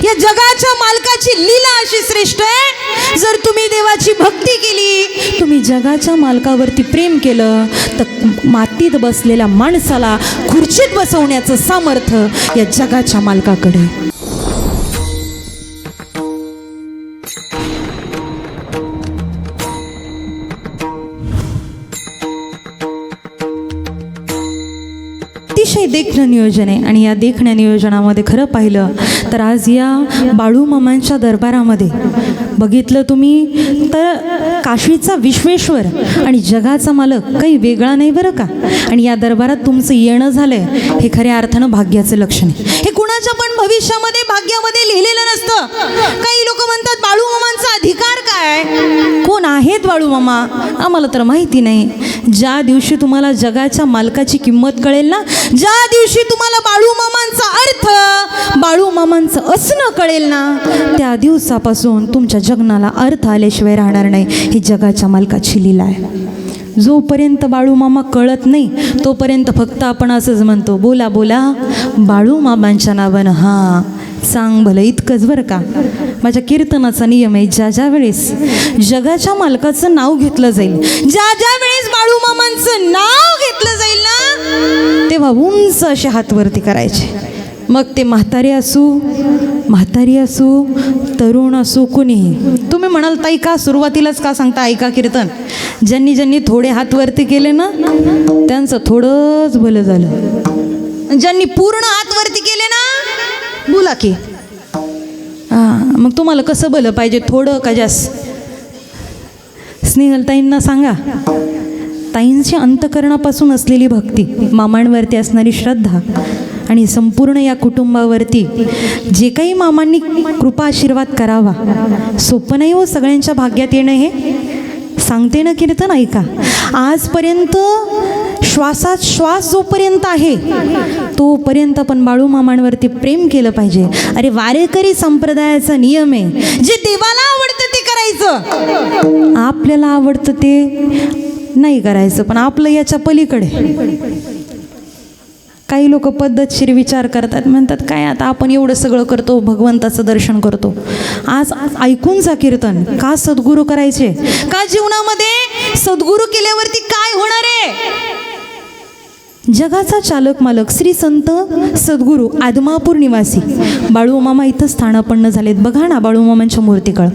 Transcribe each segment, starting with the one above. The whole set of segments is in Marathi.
या जगाच्या मालकाची लीला अशी श्रेष्ठ आहे, जर तुम्ही देवाची भक्ती केली, तुम्ही जगाच्या मालकावरती प्रेम केलं, तर मातीत बसलेल्या माणसाला खुर्चीत बसवण्याचं सामर्थ्य या जगाच्या मालकाकडे. अतिशय देखणं नियोजन आहे. आणि या देखण्या नियोजनामध्ये खरं पाहिलं तर आज या बाळूमामांच्या दरबारामध्ये बघितलं तुम्ही तर काशीचा विश्वेश्वर आणि जगाचा मालक काही वेगळा नाही बरं का. आणि या दरबारात तुमचं येणं झालंय हे खऱ्या अर्थानं भाग्याचं लक्षण आहे. हे कुणाच्या पण भविष्यामध्ये भाग्यामध्ये लिहिलेलं नसतं. काही लोक म्हणतात बाळूमामांचा अधिकार काय, कोण आहेत बाळूमामा, आम्हाला तर माहिती नाही. ज्या दिवशी तुम्हाला जगाच्या मालकाची किंमत कळेल ना, ज्या दिवशी तुम्हाला बाळूमामांचा अर्थ, बाळूमामांचं असणं कळेल ना, त्या दिवसापासून तुमच्या जगनाला अर्थ आल्याशिवाय राहणार नाही. ही जगाच्या मालकाची लीला आहे. जोपर्यंत बाळूमामा कळत नाही तोपर्यंत फक्त आपण असंच म्हणतो, बोला बोला बाळूमामांच्या नावानं, हां सांग भलं, इतकंच बरं का. माझ्या कीर्तनाचा नियम आहे, ज्या ज्या वेळेस जगाच्या मालकाचं नाव घेतलं जाईल, ज्या ज्या वेळेस बाळूमामांचं नाव घेतलं जाईल ना, तेव्हा उंच असे हात वरती करायचे. मग ते म्हातारे असू तरुण असू कुणीही. तुम्ही म्हणाल ताई का सुरुवातीलाच का सांगता ऐका कीर्तन. ज्यांनी ज्यांनी थोडे हात वरती केले ना त्यांचं थोडंच भलं झालं. ज्यांनी पूर्ण हात वरती केले ना, बोला की हां, मग तुम्हाला कसं भलं पाहिजे, थोडं का जास्त. स्नेहल ताईंना सांगा, ताईंची अंतकरणापासून असलेली भक्ती, मामांवरती असणारी श्रद्धा आणि संपूर्ण या कुटुंबावरती जे काही मामांनी कृपा आशीर्वाद करावा, सोपं नाही हो सगळ्यांच्या भाग्यात येणं. हे सांगते ना कीर्तन ऐका. आजपर्यंत श्वासात श्वास जोपर्यंत आहे तोपर्यंत आपण बाळूमामांवरती प्रेम केलं पाहिजे. अरे वारेकरी संप्रदायाचा नियम आहे, जे देवाला आवडतं ते करायचं, आपल्याला आवडतं ते नाही करायचं. पण आपलं याच्या पलीकडे काही लोक पद्धतशीर विचार करतात, म्हणतात काय आता आपण एवढं सगळं करतो, भगवंताचं दर्शन करतो. आज ऐकून जा कीर्तन, का सद्गुरू करायचे, का जीवनामध्ये सद्गुरू केल्यावरती काय होणार आहे. जगाचा चालक मालक श्री संत सद्गुरू आदमापूर निवासी बाळूमामा इथं स्थानापन्न झालेत. बघा ना बाळूमामांच्या मूर्तीकडं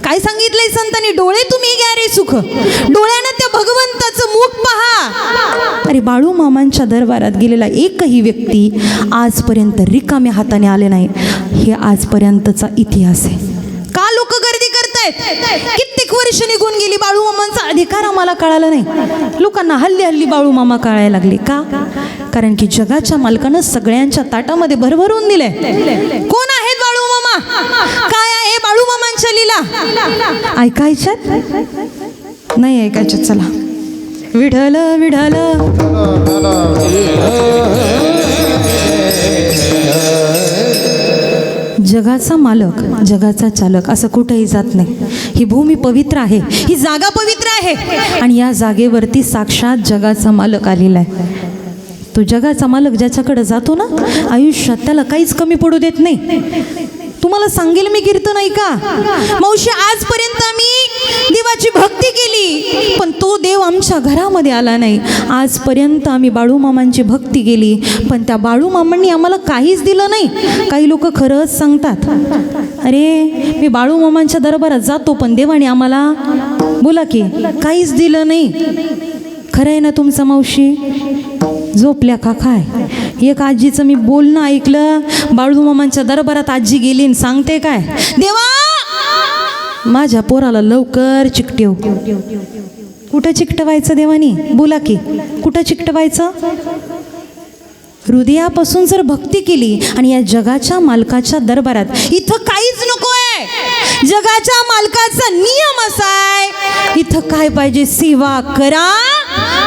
काय सांगितलंय संतांनी, डोळे तुम्ही घ्या रे सुख, डोळ्यानं त्या भगवंताचं मुख पहा. अरे बाळूमामांच्या दरबारात गेलेला एकही व्यक्ती आजपर्यंत रिकाम्या हाताने आले नाही. हे आजपर्यंतचा इतिहास आहे. का लोक गर्दी करतायत, कित्येक वर्ष निघून गेली, बाळूमामांचा अधिकार आम्हाला कळाला नाही. लोकांना हल्ली हल्ली बाळूमामा कळायला लागले. का? कारण की जगाच्या मालकानं सगळ्यांच्या ताटामध्ये भरभरून दिले. कोण आहेत बाळूमामा, काय आहे बाळूमामांच्या लीला, ऐकायच्यात नाही ऐकायच्यात. चला विठ्ठल विठ्ठल जगाचा मालक जगाचा चालक असं कुठेही जात नाही. ही भूमी पवित्र आहे, ही जागा पवित्र आहे आणि या जागेवरती साक्षात जगाचा मालक आलेला आहे. तो जगाचा मालक ज्याच्याकडे जातो ना आयुष्यात त्याला काहीच कमी पडू देत नाही. तुम्हाला सांगेल मी कीर्तन ऐका. मावशी आजपर्यंत आम्ही देवाची भक्ती केली पण तो देव आमच्या घरामध्ये आला नाही. आजपर्यंत आम्ही बाळूमामांची भक्ती केली पण त्या बाळूमामांनी आम्हाला काहीच दिलं नाही. काही लोक खरंच सांगतात, अरे मी बाळूमामांच्या दरबारात जातो पण देवाने आम्हाला बोला की काहीच दिलं नाही. खरं आहे ना तुमचं मावशी? झोपल्या का काय? एक आजीचं मी बोलणं ऐकलं, बाळूमामांच्या दरबारात आजी गेली आणि सांगते काय, देवा माझ्या पोराला लवकर चिकटव. कुठं चिकटवायचं देवानी? बोला की कुठं चिकटवायचं? हृदयापासून जर भक्ती केली आणि या जगाच्या मालकाच्या दरबारात इथं काहीच नको आहे. जगाच्या मालकाचा नियम असा आहे, इथं काय पाहिजे, सेवा करा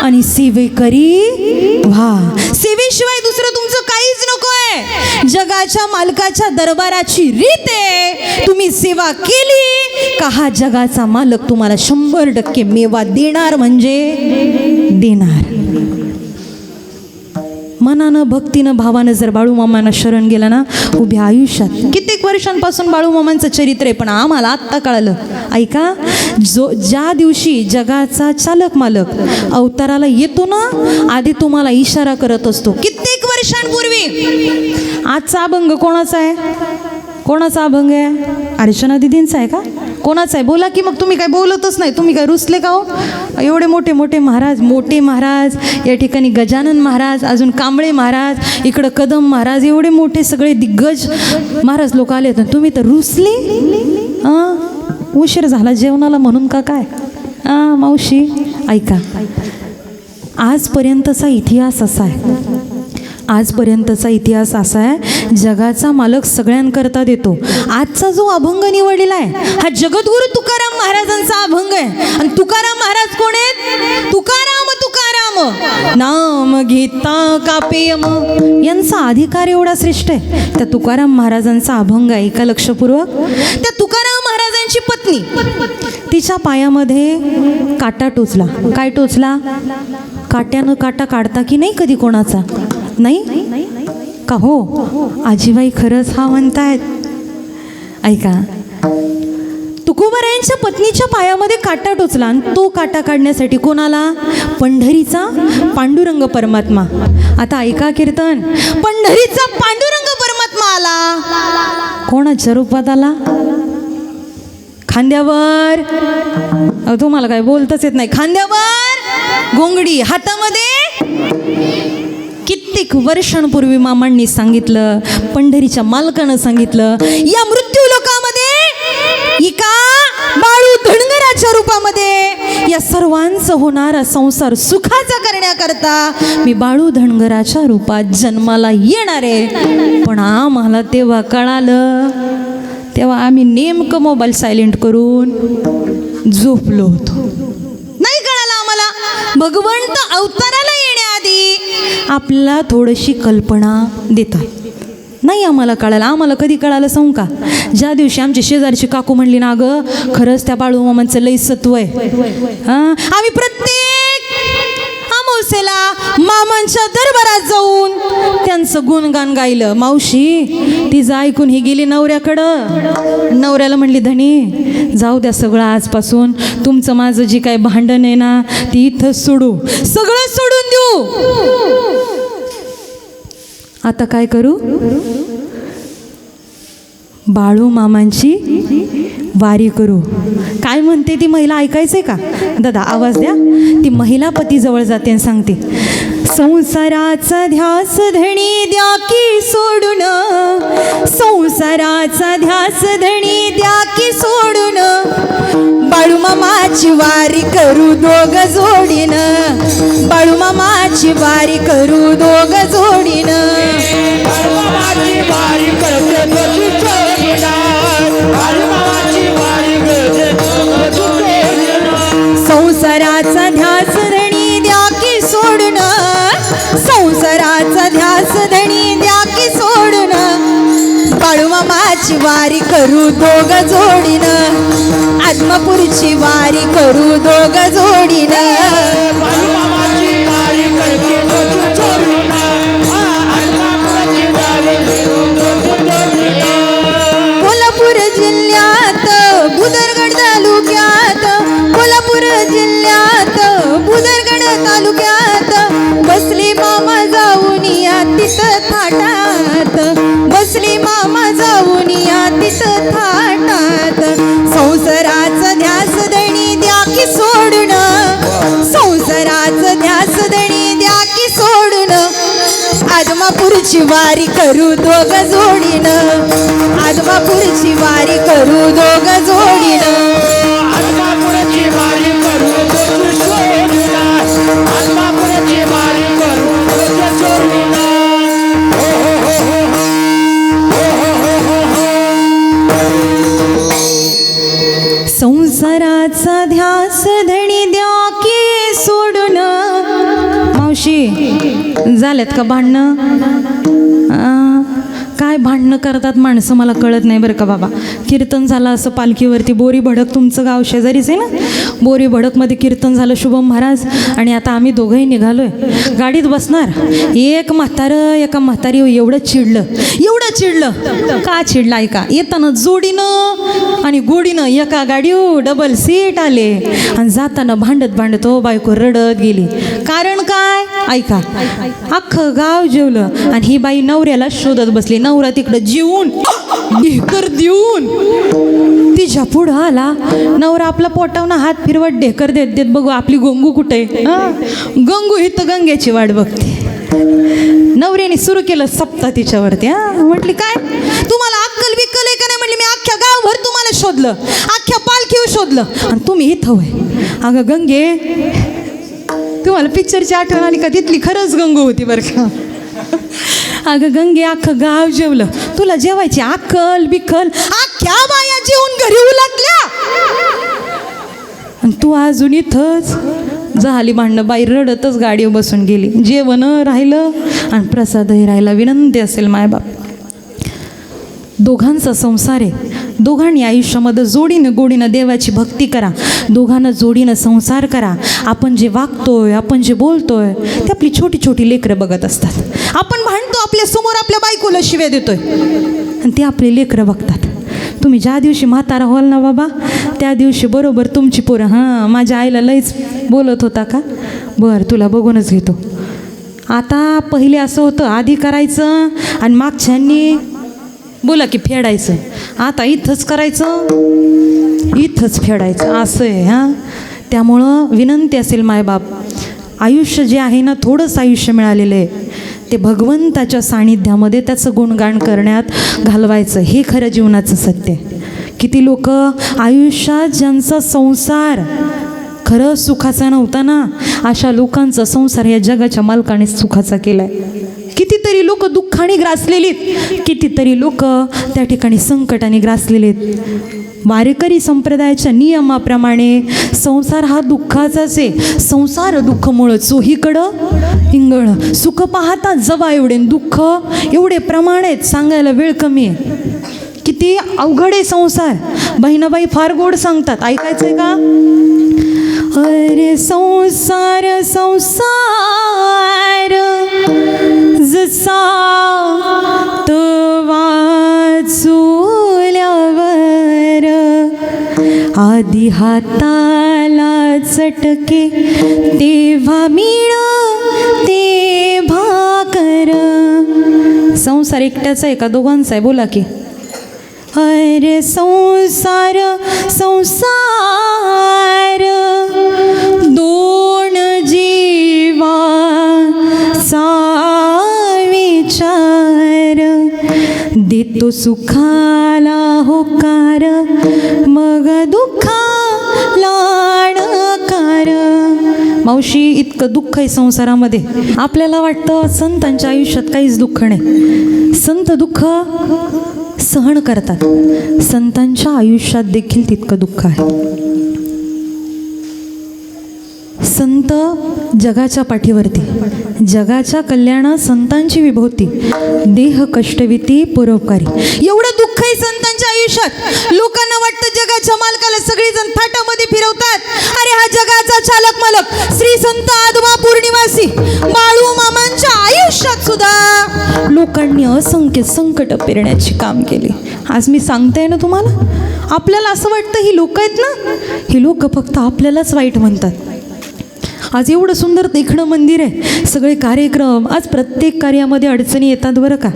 आणि सेवेकरी व्हा. सेवेशिवाय दुसरं तुमचं काहीच नको आहे. जगाच्या मालकाच्या दरबाराची रीत आहे, तुम्ही सेवा केली का हा जगाचा मालक तुम्हाला 100% मेवा देणार म्हणजे देणार. मनानं भक्तीनं भावानं जर बाळूमामांना शरण गेला ना, उभ्या आयुष्यात कित्येक कित्येक वर्षांपासून बाळूमामांचं चरित्र आहे, पण आम्हाला आत्ता कळालं. ऐका, ज्या दिवशी जगाचा चालक मालक अवताराला येतो ना, आधी तुम्हाला इशारा करत असतो कित्येक वर्षांपूर्वी. आजचा अभंग कोणाचा आहे? कोणाचा अभंग आहे? अर्चना दिदींचा आहे का? कोणाचा आहे? बोला की. मग तुम्ही काय बोलतच नाही, तुम्ही काय रुसले का हो? एवढे मोठे मोठे महाराज, मोठे महाराज, या ठिकाणी गजानन महाराज, अजून कांबळे महाराज, इकडं कदम महाराज, एवढे मोठे सगळे दिग्गज महाराज लोक आले होते, तुम्ही तर रुसले. उशीर झाला जेवणाला म्हणून का काय? मावशी ऐका, आजपर्यंतचा इतिहास असा आहे, आजपर्यंतचा इतिहास असा आहे, जगाचा मालक सगळ्यांकरता देतो. आजचा जो अभंग निवडलेला आहे हा जगद्गुरु तुकाराम महाराजांचा अभंग आहे. आणि तुकाराम महाराज कोण आहेत? तुकाराम नाम घेता कापेयम, यांचा अधिकार एवढा श्रेष्ठ आहे. त्या तुकाराम महाराजांचा अभंग आहे, ऐका लक्षपूर्वक. त्या तुकाराम महाराजांची पत्नी, तिच्या पायामध्ये काटा टोचला. काय टोचला? काट्यानं काटा काढता की नाही कधी कोणाचा? नाही का हो? आजीबाई खरंच हा म्हणतायत. ऐका, तुकोबारायांच्या पत्नीच्या पायामध्ये काटा टोचला, आणि तो काटा काढण्यासाठी कोणाला? पंढरीचा पांडुरंग परमात्मा. आता ऐका कीर्तन, पंढरीचा पांडुरंग परमात्मा आला. कोणाच्या रूपात आला? खांद्यावर, तुम्हाला काय बोलताच येत नाही, खांद्यावर घोंगडी, हातामध्ये. कित्येक वर्षांपूर्वी मामांनी सांगितलं, पंढरीच्या मालकानं सांगितलं, या मृत्यू लोकामध्ये एका बाळू धनगराच्या रूपामध्ये या सर्वांचं होणारा संसार सुखाचा करण्याकरता मी बाळू धनगराच्या रूपात जन्माला येणार आहे. पण आम्हाला तेव्हा कळालं, तेव्हा आम्ही नेमकं मोबाईल सायलेंट करून झोपलो होतो. नाही कळालं आम्हाला. भगवंत अवताराला येण्याआधी आपल्याला थोडीशी कल्पना देतात. नाही आम्हाला कळालं. आम्हाला कधी कळालं सांगू का? ज्या दिवशी आमची शेजारची काकू म्हणली ना, गं खरंच त्या बाळूमामांचं लई सत्व आहे. आम्ही प्रत्येक अमावस्येला मामांच्या दरबारात जाऊन त्यांचं गुणगान गायलं. मावशी तिचं ऐकून ही गेली नवऱ्याकडं. नवऱ्याला म्हणली, धनी जाऊ द्या सगळं, आजपासून तुमचं माझं जी काय भांडण आहे ना, ती इथंच सोडू, सगळं सोडून देऊ. आता काय करू? बाळू मामांची वारी करू. काय म्हणते ती महिला, ऐकायचंय का? दादा आवाज द्या. ती महिला पतीजवळ जाते आणि सांगते, संसाराचा ध्यास धणी द्या की सोडून, संसाराचा ध्यास धणी द्या की सोडून, बाळूमामाची वारी करू दोघ जोडीन, बाळूमामाची वारी करू दोघ जोडीन. बाळूमामाची वारी करते दोघी जोडीन, बाळूमामाची वारी करते दोघी जोडीन. संसाराचा ध्यास धणी द्या की सोडून, संसाराचा ध्यास धणी द्या की सोडून, बाळूमामाची वारी करू दोघ जोडीन, आदमापूरची वारी करू दोघ जोडीन. बाळूमामाची वारी करते दोघ जोडीन, आदमापूरची वारी करू दोघ जोडीन. कोल्हापूर जिल्ह्यात बुदरगड तालुक्यात, कोल्हापूर जिल्ह्यात बुदरगड तालुक्यात बसली मामा जाऊन या तिथं थाटात, बसली मामा जाऊन या तिथं थाटात. संसाराचं ध्यास धणी द्या की सोडून, संसाराचं ध्यास धणी द्या की सोडून, आदमापूरची वारी करू दोघ जोडीन, आदमापूरची वारी करू दोघ जोडीन. आदमापूरची वारी करू दोघ जोडीन, आदमापूरची वारी करू दोघ जोडीन. संसाराचा ध्यास धणी द्या की सोडून. मावशी झाल्यात का भांडणं? काय भांडणं करतात माणसं मला कळत नाही बरं का बाबा. कीर्तन झालं असं पालखीवरती, बोरी भडक तुमचं गाव शेजारीच आहे ना, बोरी भडकमध्ये कीर्तन झालं शुभम महाराज, आणि आता आम्ही दोघंही निघालोय, गाडीत बसणार. एक एका म्हातारी एवढं चिडलं. का चिडलं ऐका. येताना जोडीनं आणि गोडीनं एका गाडीवर डबल सीट आले, आणि जाताना भांडत बायको रडत गेली. कारण काय ऐका. अख्खं गाव जेवलं आणि ही बाई नवऱ्याला शोधत बसली. नवरा तिकडं जेवून ढेकर देऊन तिच्या पुढं आला. नवरा आपला पोटावनं हात फिरवत ढेकर देत बघू आपली गंगू कुठे. गंगू ही तर गंग्याची वाट बघते. नवऱ्याने सुरू केलं सप्ताह तिच्यावरती. म्हटली काय तुम्हाला अक्कल बिक्कल आहे का नाही. म्हटली मी अख्ख्या गावभर तुम्हाला शोधलं, अख्ख्या पालखीवर शोधलं, आणि तुम्ही इथं होय. अगं गंगे, तुम्हाला पिक्चरची आठवण आली का. तिथली खरंच गंगू होती बरं का. अगं गंगे, अख्खं गाव जेवलं, तुला जेवायची अक्कल बिक्कल. अख्ख्या बाया जेवून घरी उलटल्या, आणि तू अजून इथंच. झाली भांडणं, बाई रडतच गाडीवर बसून गेली. जेवण राहिलं आणि प्रसादही राहिला. विनंती असेल मायबाप, दोघांचा संसार आहे, दोघांनी आयुष्यामध्ये जोडीनं गोडीनं देवाची भक्ती करा, दोघांना जोडीनं संसार करा. आपण जे वागतोय, आपण जे बोलतोय, ते आपली छोटी छोटी लेकरं बघत असतात. आपण भांडतो, आपल्या समोर आपल्या बायकोला शिव्या देतोय, आणि ते आपले लेकरं बघतात. तुम्ही ज्या दिवशी म्हातारा व्हाल ना बाबा, त्या दिवशी बरोबर तुमची पोरं, हां माझ्या आईला लईच बोलत होता का, बरं तुला बघूनच घेतो. आता पहिले असं होतं, आधी करायचं आणि मागच्यांनी बोला की फेडायचं. आता इथंच करायचं, इथंच फेडायचं, असं आहे. हां, त्यामुळं विनंती असेल मायबाप, आयुष्य जे आहे ना, थोडंसं आयुष्य मिळालेलं आहे, ते भगवंताच्या सानिध्यामध्ये त्याचं गुणगान करण्यात घालवायचं. हे खरं जीवनाचं सत्य आहे. किती लोक आयुष्यात ज्यांचा संसार खरं सुखाचा नव्हता ना, अशा लोकांचा संसार या जगाच्या मालकाने सुखाचा केला आहे. कितीतरी लोक दुःखाने ग्रासलेलीत, कितीतरी लोक त्या ठिकाणी संकटाने ग्रासलेलेत. वारकरी संप्रदायाच्या नियमाप्रमाणे संसार हा दुःखाचाच आहे. संसार दुःखमुळं चोहीकडं इंगळ, सुख पाहता जवा एवढे, दुःख एवढे प्रमाण आहेत, सांगायला वेळ कमी आहे. किती अवघड आहे संसार. बहिणाबाई फार गोड सांगतात, ऐकायचंय का. अरे संसार संसार जसा तवा चुल्यावर, आधी हाताला चटके तेव्हा मिळते भाकर. संसार एकट्याचा आहे का दोघांचा आहे, बोला की. अरे संसार संसार दोन जीवाचा विचार, देतो सुखाला होकार, मग दुःखाला णकार. मावशी, इतकं दुःख आहे संसारामध्ये. आपल्याला वाटतं संतांच्या आयुष्यात काहीच दुःख नाही. संत दुःख सहन करतात. संतांच्या आयुष्यात देखील तितकं दुःख आहे. संत जगाच्या पाठीवरती, जगाच्या कल्याणात संतांची विभूती, देह कष्टविती परोपकारी. एवढं दुःख आहे संतांच्या आयुष्यात. लोकांना वाटतं जगाच्या मालकाला सगळेजण थाटामध्ये फिरवतात. अरे हा जगाचा चालक मालक श्री संत आदमापूर निवासी बाळू मामांच्या आयुष्यात सुद्धा लोकांनी असंख्य संकट पेरण्याचे काम केले. आज मी सांगते ना तुम्हाला, आपल्याला असं वाटतं ही लोक आहेत ना, ही लोक फक्त आपल्यालाच वाईट म्हणतात. आज एवढं सुंदर देखणं मंदिर आहे, सगळे कार्यक्रम, आज प्रत्येक कार्यामध्ये अडचणी येतात बरं का.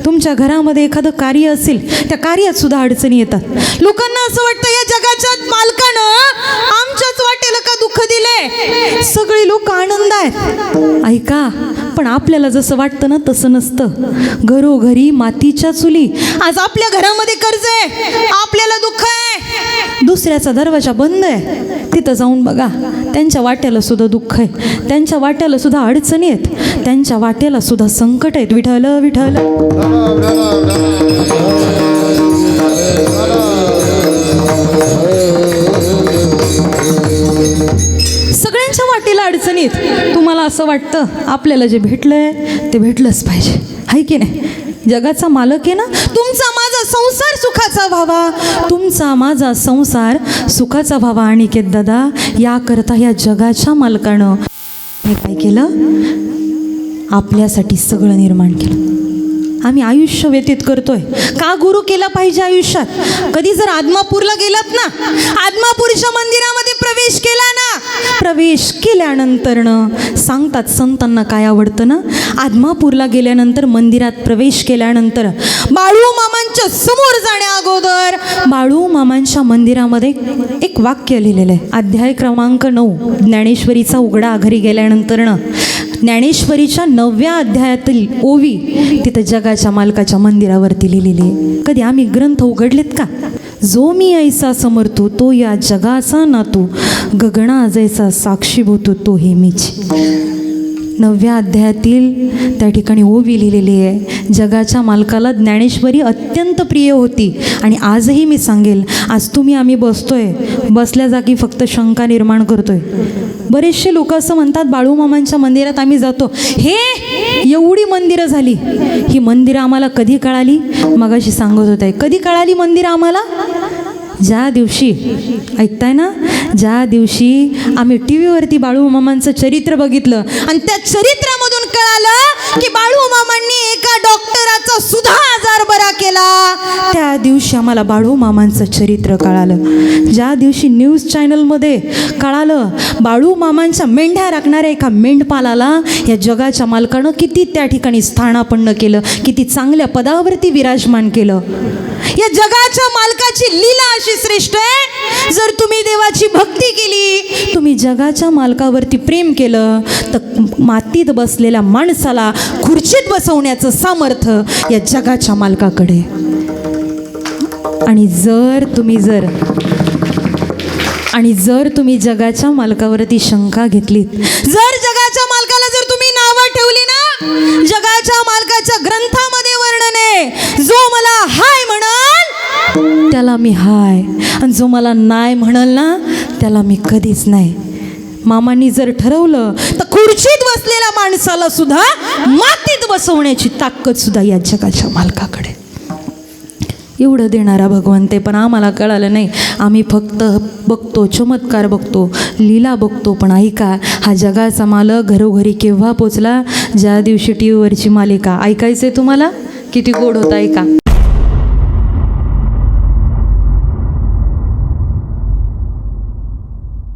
तुमच्या घरामध्ये एखादं कार्य असेल, त्या कार्यात सुद्धा अडचणी येतात. लोकांना असं वाटतं या जगाच्या मालकानं आमच्याच वाटेला का दुःख दिले, सगळे लोक आनंद आहेत. ऐका, पण आपल्याला जसं वाटतं ना तसं नसतं. घरोघरी मातीच्या चुली. आज आपल्या घरामध्ये कर्ज आहे, आपल्याला दुःख आहे, दुसऱ्याचा दरवाजा बंद आहे, तिथं जाऊन बघा, त्यांच्या वाट्याला सुद्धा दुःख आहे, त्यांच्या वाट्याला सुद्धा अडचणी आहेत, त्यांच्या वाट्याला सुद्धा संकट आहेत. विठ्ठल विठ्ठल. सगळ्यांच्या वाटेला अडचणीत. तुम्हाला असं वाटतं आपल्याला जे भेटलंय ते भेटलंच पाहिजे, आहे की नाही. जगाचा मालक आहे ना. तुमचा माझा संसार सुखाचा व्हावा, तुमचा माझा संसार सुखाचा व्हावा. अनिकेत दादा, याकरता या जगाच्या मालकानं हे काय केलं, आपल्यासाठी सगळं निर्माण केलं. आम्ही आयुष्य व्यतीत करतोय का गुरु केलं पाहिजे आयुष्यात. कधी जर आदमापूरला गेलात ना, आदमापूरच्या मंदिरामध्ये प्रवेश केला ना, प्रवेश केल्यानंतरनं सांगतात संतांना काय आवडतं ना, आदमापूरला गेल्यानंतर मंदिरात प्रवेश केल्यानंतर बाळू मामांच्या समोर जाण्या अगोदर बाळू मामांच्या मंदिरामध्ये एक वाक्य लिहिलेलं आहे. अध्याय क्रमांक 9 ज्ञानेश्वरीचा उघडा घरी गेल्यानंतरनं ज्ञानेश्वरीच्या 9व्या अध्यायातील ओवी तिथं जगाच्या मालकाच्या मंदिरावरती लिहिलेली आहे. कधी आम्ही ग्रंथ उघडलेत का. जो मी ऐसा समर्थू तो या जगाचा नातू, गगना जैसा साक्षीभूतो तो हे मीच. 9व्या अध्यायातील त्या ठिकाणी ओवी लिहिलेली आहे. जगाच्या मालकाला ज्ञानेश्वरी अत्यंत प्रिय होती. आणि आजही मी सांगेल, आज तुम्ही आम्ही बसतोय, बसल्या जागी फक्त शंका निर्माण करतोय. बरेचसे लोक असं म्हणतात, बाळू मामांच्या मंदिरात आम्ही जातो, हे एवढी मंदिरं झाली, ही मंदिरं आम्हाला कधी कळाली. मगाशी सांगत होते, कधी कळाली मंदिरं आम्हाला. ज्या दिवशी, ऐकताय ना, ज्या दिवशी आम्ही टी व्हीवरती बाळू मामांचं चरित्र बघितलं आणि त्या चरित्रामधून कळालं की बाळू मामांनी एका डॉक्टराचा सुद्धा आजार बरा केला, त्या दिवशी आम्हाला बाळू मामांचं चरित्र कळालं. ज्या दिवशी न्यूज चॅनलमध्ये कळालं बाळू मामांच्या मेंढ्या राखणाऱ्या एका मेंढपालाला या जगाच्या मालकानं किती त्या ठिकाणी स्थानापन्न केलं, किती चांगल्या पदावरती विराजमान केलं. या जगाच्या मालकाची लीला अशी श्रेष्ठ आहे. जर तुम्ही देवाची भक्ती केली, तुम्ही जगाच्या मालकावरती प्रेम केलं, तर मातीत बसलेल्या माणसाला खुर्चीत बसवण्याचं सामर्थ्य या जगाच्या मालकाकडे. आणि जर तुम्ही जगाच्या मालकावरती शंका घेतलीत, जर जगाच्या मालकाला जर तुम्ही नावं ठेवली ना, जगाच्या मालकाच्या ग्रंथामध्ये वर्णन आहे, जो मला हाय म्हणाल त्याला मी हाय, आणि जो मला नाही म्हणाल ना त्याला मी कधीच नाही. मामांनी जर ठरवलं तर खुर्चीत बसलेल्या माणसाला सुद्धा मातीत बसवण्याची ताकद सुद्धा या जगाच्या मालकाकडे. एवढं देणारा भगवंत आहे, पण आम्हाला कळालं नाही. आम्ही फक्त बघतो, चमत्कार बघतो, लीला बघतो. पण ऐका, हा जगाचा मालक घरोघरी केव्हा पोचला, ज्या दिवशी टी व्हीवरची मालिका. ऐकायचं आहे तुम्हाला, किती गोड होता ऐका.